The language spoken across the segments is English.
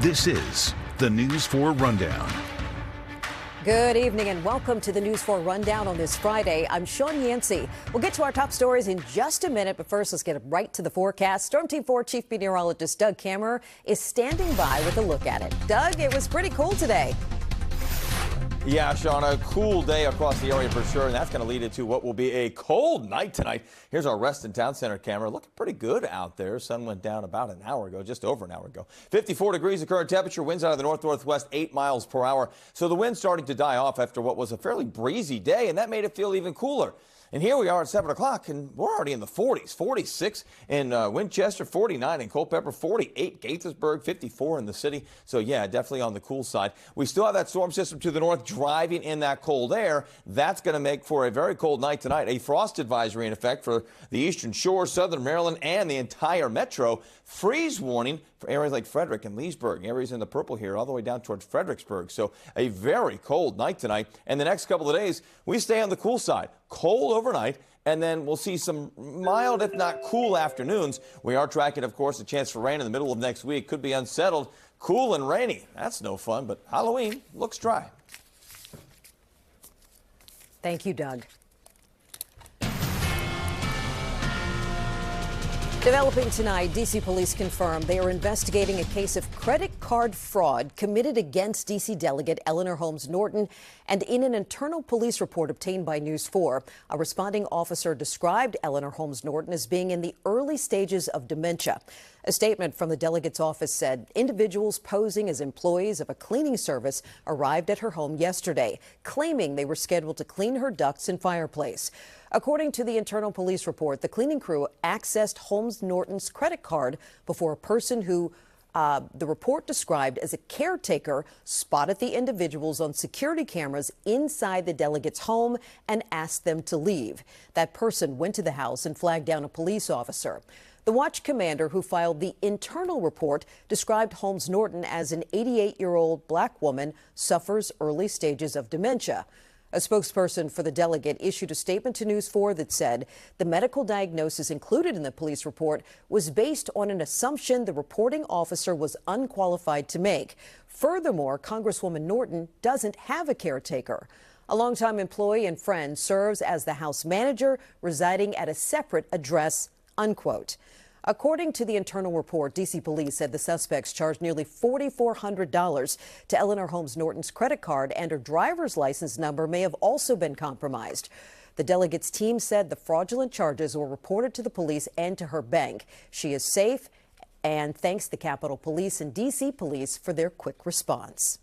This is the News 4 Rundown. Good evening and welcome to the News 4 Rundown on this Friday. I'm Sean Yancey. We'll get to our top stories in just a minute, but first let's get right to the forecast. Storm Team 4 Chief Meteorologist Doug Kilmar is standing by with a look at it. Doug, it was pretty cool today. Yeah, Sean, a cool day across the area for sure, and that's going to lead into what will be a cold night tonight. Here's our Reston Town Center camera. Looking pretty good out there. Sun went down about an hour ago, just over an hour ago. 54 degrees the current temperature, winds out of the north-northwest, 8 miles per hour. So the wind's starting to die off after what was a fairly breezy day, and that made it feel even cooler. And here we are at 7 o'clock, and we're already in the 40s. 46 in Winchester, 49 in Culpeper, 48 Gaithersburg, 54 in the city. So, yeah, definitely on the cool side. We still have that storm system to the north driving in that cold air. That's going to make for a very cold night tonight. A frost advisory in effect for the eastern shore, southern Maryland, and the entire metro. Freeze warning for areas like Frederick and Leesburg, areas in the purple here, all the way down towards Fredericksburg. So a very cold night tonight. And the next couple of days, we stay on the cool side. Cold overnight, and then we'll see some mild, if not cool, afternoons. We are tracking, of course, a chance for rain in the middle of next week. Could be unsettled, cool and rainy. That's no fun, but Halloween looks dry. Thank you, Doug. Developing tonight, D.C. police confirm they are investigating a case of credit card fraud committed against D.C. delegate Eleanor Holmes Norton. And in an internal police report obtained by News 4, a responding officer described Eleanor Holmes Norton as being in the early stages of dementia. A statement from the delegate's office said individuals posing as employees of a cleaning service arrived at her home yesterday, claiming they were scheduled to clean her ducts and fireplace. According to the internal police report, the cleaning crew accessed Holmes Norton's credit card before a person who the report described as a caretaker spotted the individuals on security cameras inside the delegate's home and asked them to leave. That person went to the house and flagged down a police officer. The watch commander who filed the internal report described Holmes Norton as an 88-year-old black woman suffers early stages of dementia. A spokesperson for the delegate issued a statement to News 4 that said the medical diagnosis included in the police report was based on an assumption the reporting officer was unqualified to make. Furthermore, Congresswoman Norton doesn't have a caretaker. A longtime employee and friend serves as the house manager, residing at a separate address, unquote. According to the internal report, D.C. police said the suspects charged nearly $4,400 to Eleanor Holmes Norton's credit card, and her driver's license number may have also been compromised. The delegate's team said the fraudulent charges were reported to the police and to her bank. She is safe and thanks the Capitol Police and D.C. Police for their quick response.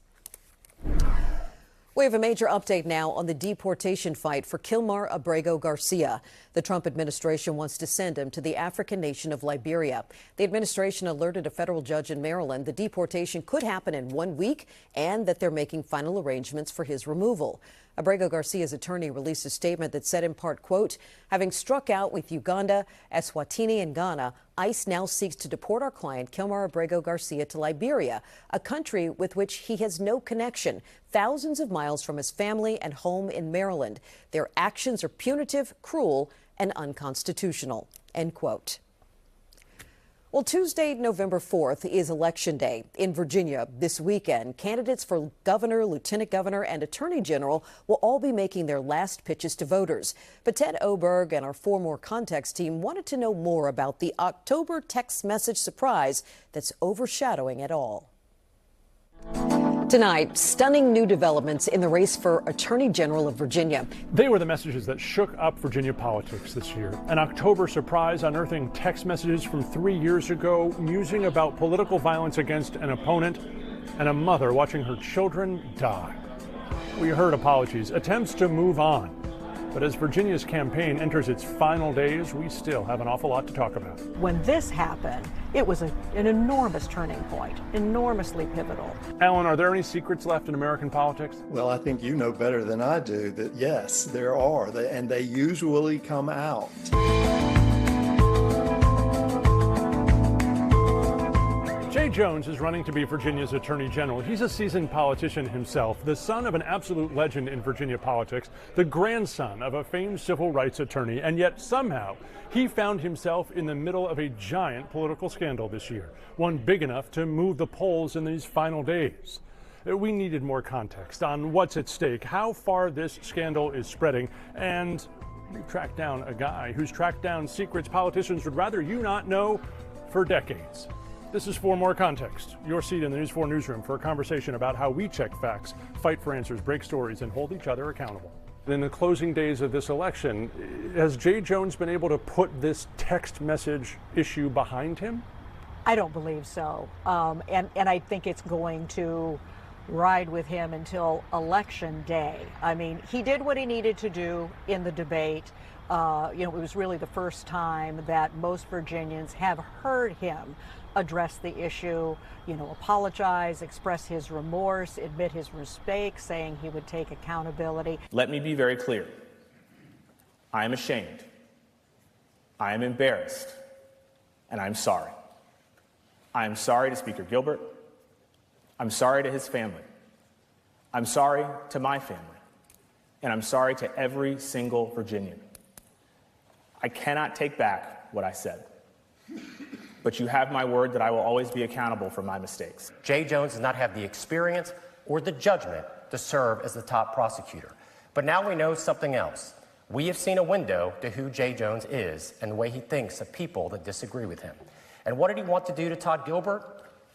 We have a major update now on the deportation fight for Kilmar Abrego Garcia. The Trump administration wants to send him to the African nation of Liberia. The administration alerted a federal judge in Maryland the deportation could happen in 1 week and that they're making final arrangements for his removal. Abrego Garcia's attorney released a statement that said in part, quote, having struck out with Uganda, Eswatini, and Ghana, ICE now seeks to deport our client, Kilmar Abrego Garcia, to Liberia, a country with which he has no connection, thousands of miles from his family and home in Maryland. Their actions are punitive, cruel, and unconstitutional, end quote. Well, Tuesday, November 4th is Election Day. In Virginia this weekend, candidates for governor, lieutenant governor, and attorney general will all be making their last pitches to voters. But Ted Oberg and our 4 More Context team wanted to know more about the October text message surprise that's overshadowing it all. Tonight, stunning new developments in the race for Attorney General of Virginia. They were the messages that shook up Virginia politics this year. An October surprise unearthing text messages from 3 years ago, musing about political violence against an opponent, and a mother watching her children die. We heard apologies, attempts to move on. But as Virginia's campaign enters its final days, we still have an awful lot to talk about. When this happened, it was an enormous turning point, enormously pivotal. Alan, are there any secrets left in American politics? Well, I think you know better than I do that, yes, there are, and they usually come out. Jones is running to be Virginia's Attorney General. He's a seasoned politician himself, the son of an absolute legend in Virginia politics, the grandson of a famed civil rights attorney, and yet somehow he found himself in the middle of a giant political scandal this year, one big enough to move the polls in these final days. We needed more context on what's at stake, how far this scandal is spreading, and we've tracked down a guy who's tracked down secrets politicians would rather you not know for decades. This is For More Context, your seat in the News 4 newsroom for a conversation about how we check facts, fight for answers, break stories, and hold each other accountable. In the closing days of this election, has Jay Jones been able to put this text message issue behind him? I don't believe so. And I think it's going to ride with him until Election Day. I mean, he did what he needed to do in the debate. It was really the first time that most Virginians have heard him address the issue, apologize, express his remorse, admit his mistakes, saying he would take accountability. Let me be very clear. I am ashamed. I am embarrassed. And I'm sorry. I am sorry to Speaker Gilbert. I'm sorry to his family. I'm sorry to my family. And I'm sorry to every single Virginian. I cannot take back what I said. But you have my word that I will always be accountable for my mistakes. Jay Jones does not have the experience or the judgment to serve as the top prosecutor. But now we know something else. We have seen a window to who Jay Jones is and the way he thinks of people that disagree with him. And what did he want to do to Todd Gilbert?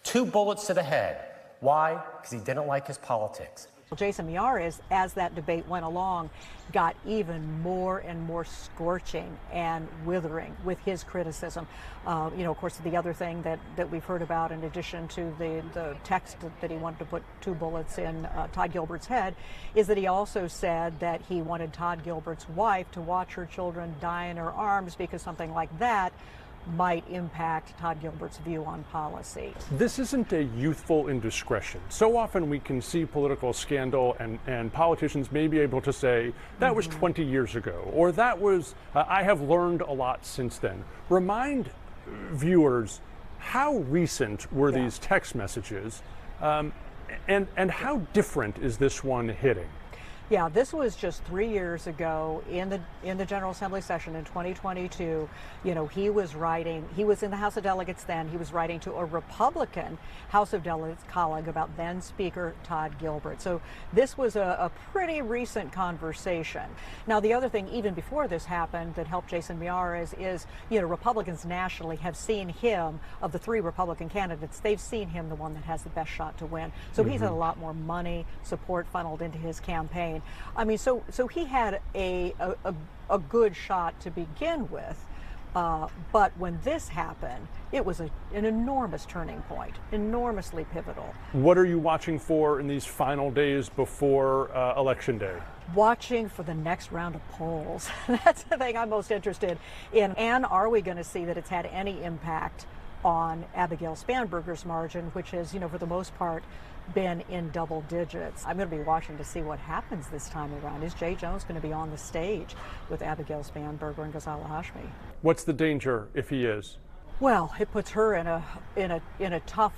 2 bullets to the head. Why? Because he didn't like his politics. Jason Miyares, as that debate went along, got even more and more scorching and withering with his criticism. Of course, the other thing that we've heard about, in addition to the text that he wanted to put 2 bullets in Todd Gilbert's head, is that he also said that he wanted Todd Gilbert's wife to watch her children die in her arms because something like that might impact Todd Gilbert's view on policy. This isn't a youthful indiscretion. So often we can see political scandal and politicians may be able to say, that was 20 years ago, or that was, I have learned a lot since then. Remind viewers, how recent were these text messages, and how different is this one hitting? Yeah, this was just 3 years ago in the General Assembly session in 2022. He was in the House of Delegates then. He was writing to a Republican House of Delegates colleague about then Speaker Todd Gilbert. So this was a pretty recent conversation. Now, the other thing, even before this happened, that helped Jason Miyares is, Republicans nationally have seen him, of the 3 Republican candidates, they've seen him the one that has the best shot to win. So he's had a lot more money, support funneled into his campaign. I mean, so he had a good shot to begin with, but when this happened, it was an enormous turning point, enormously pivotal. What are you watching for in these final days before Election Day? Watching for the next round of polls. That's the thing I'm most interested in. And are we going to see that it's had any impact on Abigail Spanberger's margin, which has, for the most part, been in double digits. I'm going to be watching to see what happens this time around. Is Jay Jones going to be on the stage with Abigail Spanberger and Ghazala Hashmi? What's the danger if he is? Well, it puts her in a tough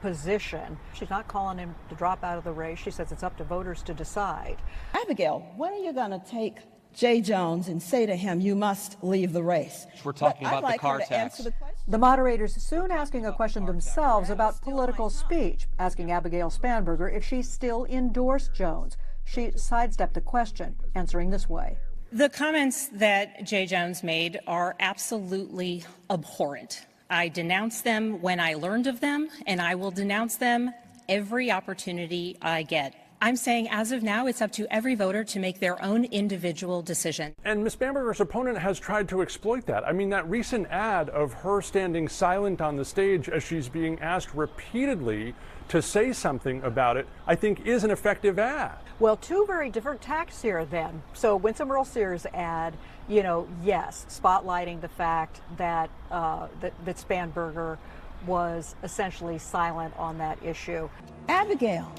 position. She's not calling him to drop out of the race. She says it's up to voters to decide. Abigail, when are you going to take Jay Jones and say to him, you must leave the race? We're talking about the car tax. The moderators soon asking a question themselves about political speech, asking Abigail Spanberger if she still endorsed Jones. She sidestepped the question, answering this way. The comments that Jay Jones made are absolutely abhorrent. I denounced them when I learned of them, and I will denounce them every opportunity I get. I'm saying as of now, it's up to every voter to make their own individual decision. And Ms. Spanberger's opponent has tried to exploit that. I mean, that recent ad of her standing silent on the stage as she's being asked repeatedly to say something about it, I think is an effective ad. Well, 2 very different tacks here then. So Winsome Earl-Sears ad, yes, spotlighting the fact that that Spanberger was essentially silent on that issue. Abigail,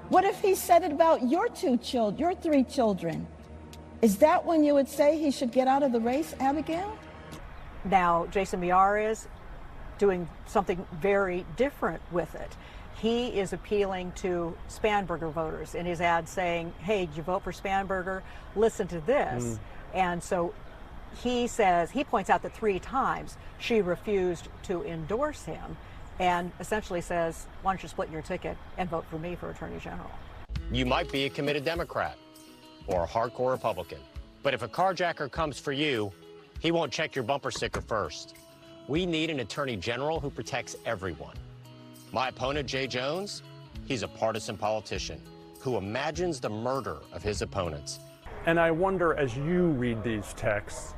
what if he said it about your 3 children? Is that when you would say he should get out of the race, Abigail? Now, Jason Miyares doing something very different with it. He is appealing to Spanberger voters in his ad saying, hey, did you vote for Spanberger? Listen to this. And so he says, he points out that 3 times she refused to endorse him and essentially says, why don't you split your ticket and vote for me for Attorney General? You might be a committed Democrat or a hardcore Republican, but if a carjacker comes for you, he won't check your bumper sticker first. We need an Attorney General who protects everyone. My opponent, Jay Jones, he's a partisan politician who imagines the murder of his opponents. And I wonder, as you read these texts,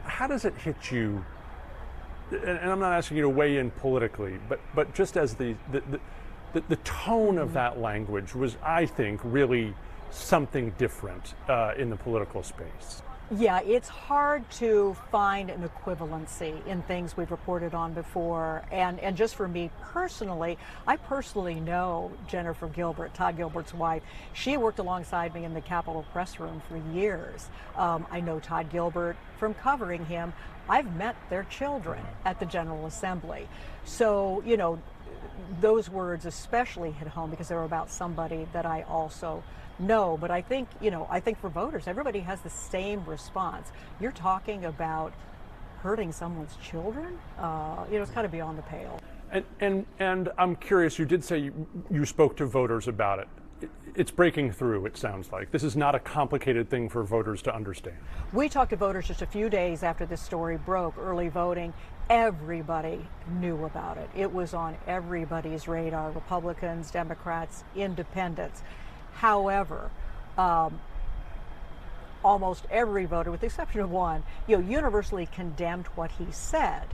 how does it hit you? And I'm not asking you to weigh in politically, but just as the tone of that language was, I think, really something different in the political space. Yeah, it's hard to find an equivalency in things we've reported on before. And just for me personally, I personally know Jennifer Gilbert, Todd Gilbert's wife. She worked alongside me in the Capitol press room for years. I know Todd Gilbert from covering him. I've met their children at the General Assembly. So, you know, those words especially hit home because they're about somebody that I also know. But I think, you know, I think for voters, everybody has the same response. You're talking about hurting someone's children? You know, it's kind of beyond the pale. And I'm curious, you did say you spoke to voters about it. It's breaking through, it sounds like. This is not a complicated thing for voters to understand. We talked to voters just a few days after this story broke, early voting. Everybody knew about it. It was on everybody's radar, Republicans, Democrats, independents. However, almost every voter, with the exception of one, you know, universally condemned what he said.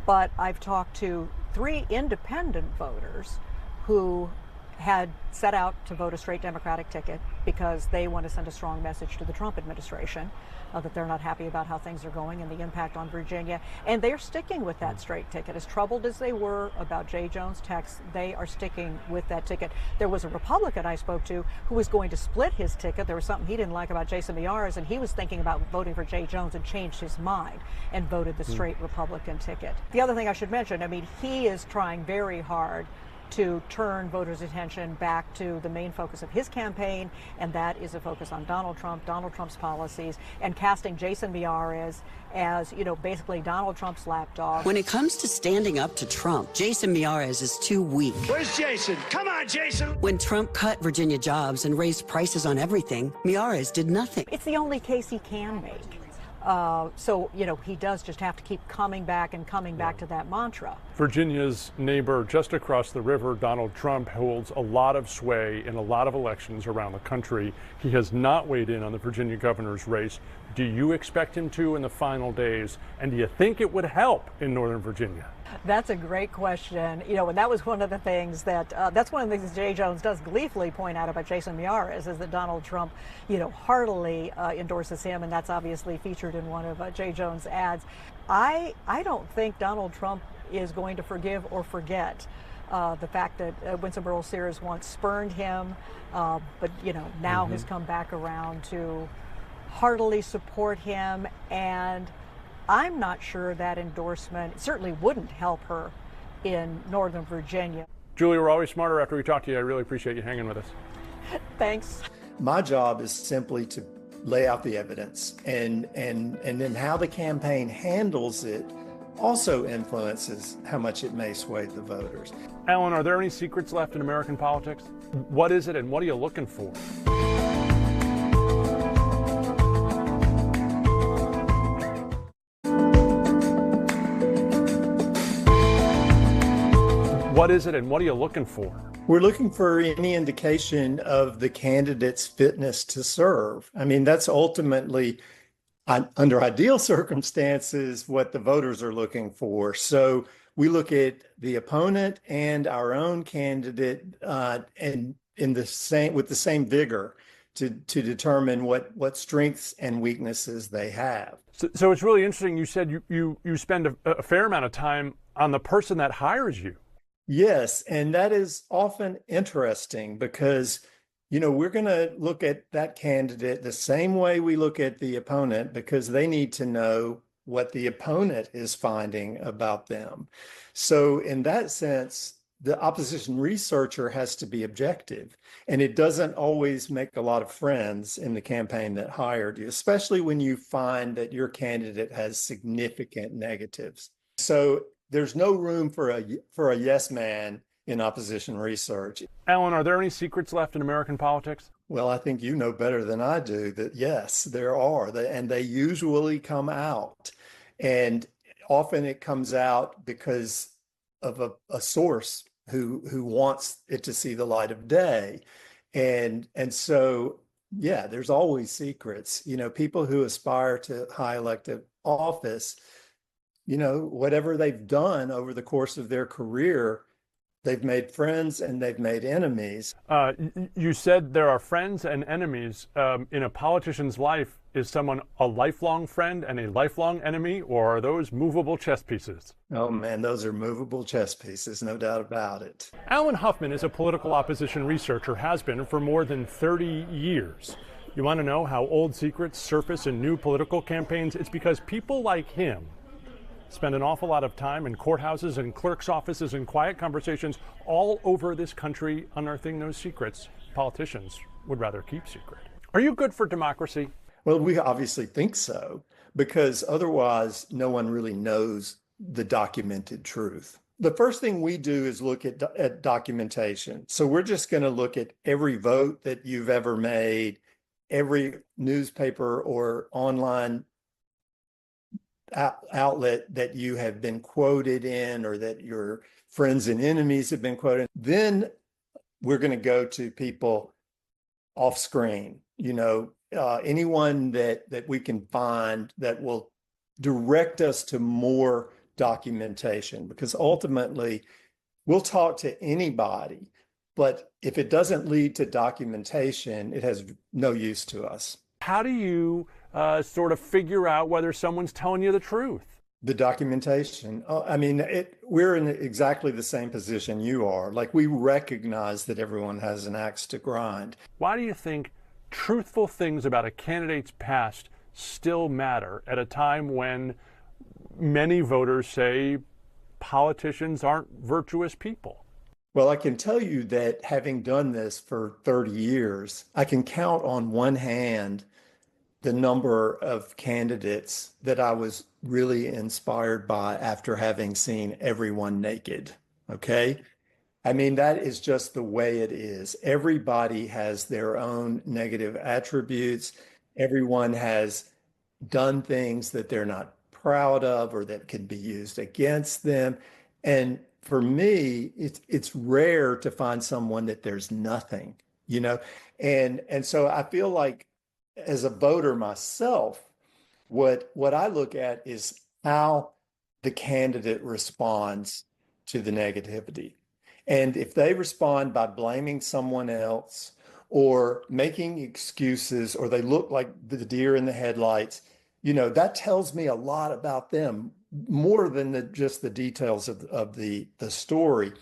But I've talked to 3 independent voters who had set out to vote a straight Democratic ticket because they want to send a strong message to the Trump administration that they're not happy about how things are going and the impact on Virginia. And they're sticking with that straight ticket. As troubled as they were about Jay Jones' text, they are sticking with that ticket. There was a Republican I spoke to who was going to split his ticket. There was something he didn't like about Jason Miyares, and he was thinking about voting for Jay Jones and changed his mind and voted the straight Republican ticket. The other thing I should mention, I mean, he is trying very hard to turn voters' attention back to the main focus of his campaign, and that is a focus on Donald Trump, Donald Trump's policies, and casting Jason Miyares as, you know, basically Donald Trump's lapdog. When it comes to standing up to Trump, Jason Miyares is too weak. Where's Jason? Come on, Jason! When Trump cut Virginia jobs and raised prices on everything, Miyares did nothing. It's the only case he can make. So, you know, he does just have to keep coming back and coming back to that mantra. Virginia's neighbor just across the river, Donald Trump, holds a lot of sway in a lot of elections around the country. He has not weighed in on the Virginia governor's race. Do you expect him to in the final days? And do you think it would help in Northern Virginia? That's a great question. You know, and that was one of the things that, that's one of the things Jay Jones does gleefully point out about Jason Miyares, is that Donald Trump, you know, heartily endorses him, and that's obviously featured in one of Jay Jones' ads. I don't think Donald Trump is going to forgive or forget the fact that Winston Burrell Sears once spurned him, but, you know, now has come back around to heartily support him. And I'm not sure that endorsement certainly wouldn't help her in Northern Virginia. Julie, we're always smarter after we talk to you. I really appreciate you hanging with us. Thanks. My job is simply to lay out the evidence, and then how the campaign handles it also influences how much it may sway the voters. Alan, are there any secrets left in American politics? What is it, and what are you looking for? What is it, and what are you looking for? We're looking for any indication of the candidate's fitness to serve. I mean, that's ultimately, under ideal circumstances, what the voters are looking for. So we look at the opponent and our own candidate and with the same vigor to determine what strengths and weaknesses they have. So it's really interesting. You said you spend a fair amount of time on the person that hires you. Yes, and that is often interesting because, you know, we're going to look at that candidate the same way we look at the opponent, because they need to know what the opponent is finding about them. So in that sense, the opposition researcher has to be objective, and it doesn't always make a lot of friends in the campaign that hired you, especially when you find that your candidate has significant negatives. So there's no room for a yes man in opposition research. Alan, are there any secrets left in American politics? Well, I think you know better than I do that yes, there are, and they usually come out, and often it comes out because of a source who wants it to see the light of day. And so, yeah, there's always secrets. You know, people who aspire to high elective office, you know, whatever they've done over the course of their career, they've made friends and they've made enemies. You said there are friends and enemies. In a politician's life, is someone a lifelong friend and a lifelong enemy, or are those movable chess pieces? Oh man, those are movable chess pieces, no doubt about it. Alan Huffman is a political opposition researcher, has been for more than 30 years. You want to know how old secrets surface in new political campaigns? It's because people like him spend an awful lot of time in courthouses and clerks' offices and quiet conversations all over this country unearthing those secrets politicians would rather keep secret. Are you good for democracy? Well, we obviously think so, because otherwise no one really knows the documented truth. The first thing we do is look at documentation. So we're just going to look at every vote that you've ever made, every newspaper or online outlet that you have been quoted in, or that your friends and enemies have been quoted. Then we're going to go to people off screen, you know, anyone that we can find that will direct us to more documentation, because ultimately we'll talk to anybody, but if it doesn't lead to documentation, it has no use to us. How do you sort of figure out whether someone's telling you the truth? The documentation. I mean, we're in exactly the same position you are. Like, we recognize that everyone has an axe to grind. Why do you think truthful things about a candidate's past still matter at a time when many voters say politicians aren't virtuous people? Well, I can tell you that having done this for 30 years, I can count on one hand the number of candidates that I was really inspired by after having seen everyone naked. Okay. I mean, that is just the way it is. Everybody has their own negative attributes. Everyone has done things that they're not proud of or that could be used against them. And for me, it's rare to find someone that there's nothing, you know? And so I feel like, as a voter myself, what I look at is how the candidate responds to the negativity. And if they respond by blaming someone else or making excuses, or they look like the deer in the headlights, you know, that tells me a lot about them, more than just the details of the story.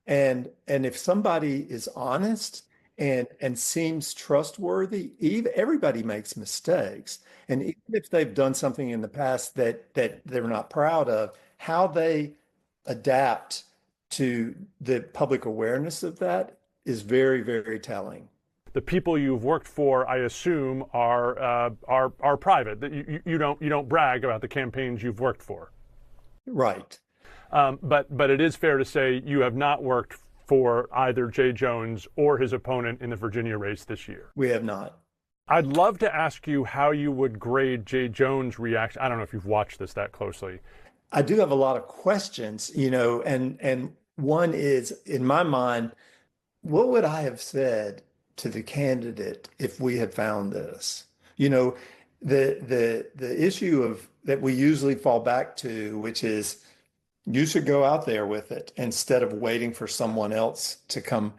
And if somebody is honest and seems trustworthy, everybody makes mistakes. And even if they've done something in the past that they're not proud of, how they adapt to the public awareness of that is very, very telling. The people you've worked for, I assume, are private. That you don't brag about the campaigns you've worked for. Right. But it is fair to say you have not worked for either Jay Jones or his opponent in the Virginia race this year. We have not. I'd love to ask you how you would grade Jay Jones' reaction. I don't know if you've watched this that closely. I do have a lot of questions, you know, and one is, in my mind, what would I have said to the candidate if we had found this? You know, the issue of that we usually fall back to, which is, you should go out there with it instead of waiting for someone else to come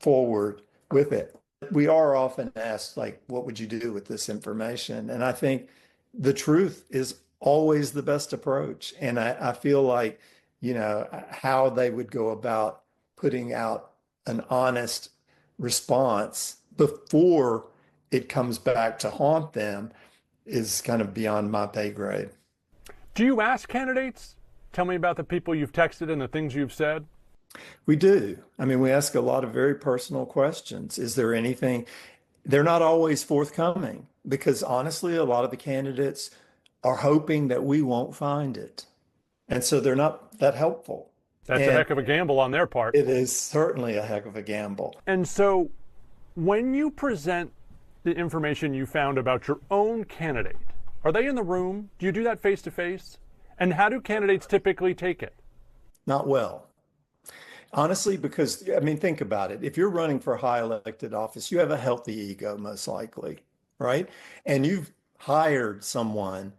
forward with it. We are often asked, like, what would you do with this information? And I think the truth is always the best approach. And I feel like, you know, how they would go about putting out an honest response before it comes back to haunt them is kind of beyond my pay grade. Do you ask candidates, tell me about the people you've texted and the things you've said? We do. I mean, we ask a lot of very personal questions. Is there anything? They're not always forthcoming because honestly, a lot of the candidates are hoping that we won't find it. And so they're not that helpful. That's a heck of a gamble on their part. It is certainly a heck of a gamble. And so when you present the information you found about your own candidate, are they in the room? Do you do that face to face? And how do candidates typically take it? Not well. Honestly, because, I mean, think about it. If you're running for high elected office, you have a healthy ego, most likely, right? And you've hired someone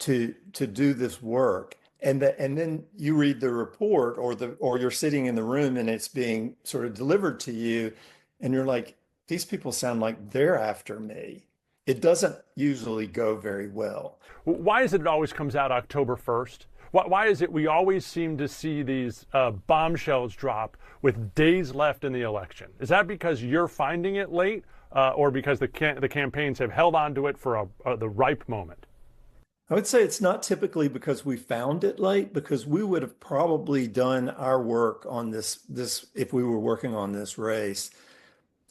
to do this work. And then you read the report or you're sitting in the room and it's being sort of delivered to you. And you're like, these people sound like they're after me. It doesn't usually go very well. Why is it always comes out October 1st? Why is it we always seem to see these bombshells drop with days left in the election? Is that because you're finding it late or because the campaigns have held on to it for the ripe moment? I would say it's not typically because we found it late, because we would have probably done our work on this if we were working on this race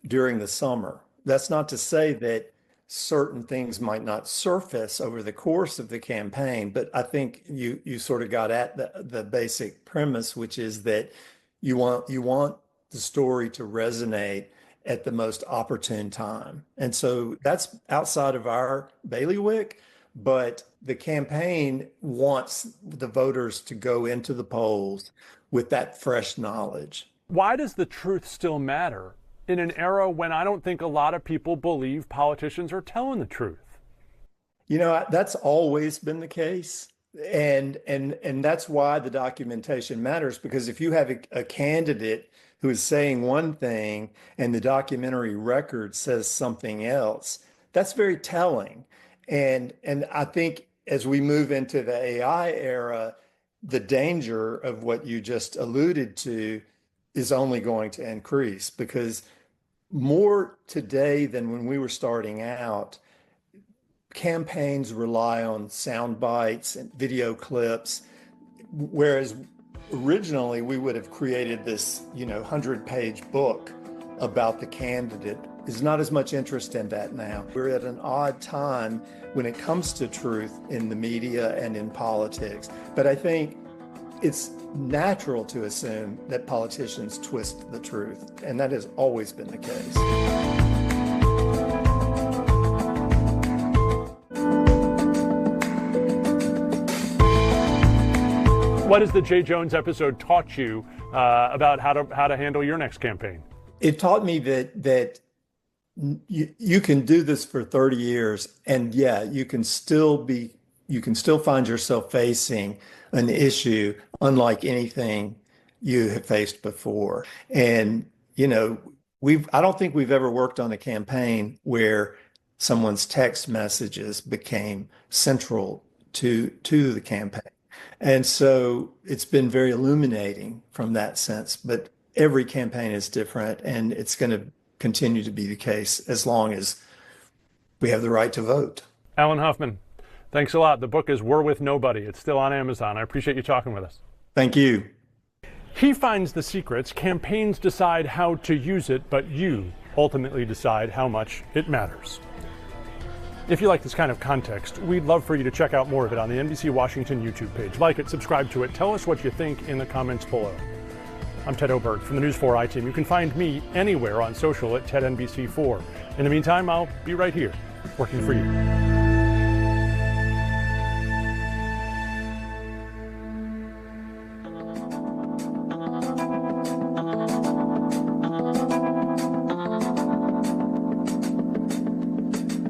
during the summer. That's not to say that certain things might not surface over the course of the campaign, but I think you sort of got at the basic premise, which is that you want the story to resonate at the most opportune time. And so that's outside of our bailiwick, but the campaign wants the voters to go into the polls with that fresh knowledge. Why does the truth still matter in an era when I don't think a lot of people believe politicians are telling the truth? You know, that's always been the case. And that's why the documentation matters, because if you have a candidate who is saying one thing and the documentary record says something else, that's very telling. And I think as we move into the AI era, the danger of what you just alluded to is only going to increase, because more today than when we were starting out, campaigns rely on sound bites and video clips, whereas originally we would have created this, 100-page book about the candidate. There's not as much interest in that now. We're at an odd time when it comes to truth in the media and in politics. But I think it's natural to assume that politicians twist the truth, and that has always been the case. What has the Jay Jones episode taught you about how to handle your next campaign? It taught me that you can do this for 30 years, and you can still find yourself facing an issue unlike anything you have faced before. And I don't think we've ever worked on a campaign where someone's text messages became central to the campaign. And so it's been very illuminating from that sense, but every campaign is different, and it's going to continue to be the case as long as we have the right to vote. Alan Huffman, thanks a lot. The book is We're With Nobody. It's still on Amazon. I appreciate you talking with us. Thank you. He finds the secrets. Campaigns decide how to use it, but you ultimately decide how much it matters. If you like this kind of context, we'd love for you to check out more of it on the NBC Washington YouTube page. Like it, subscribe to it, tell us what you think in the comments below. I'm Ted Oberg from the News4 I-Team. You can find me anywhere on social at TedNBC4. In the meantime, I'll be right here, working for you.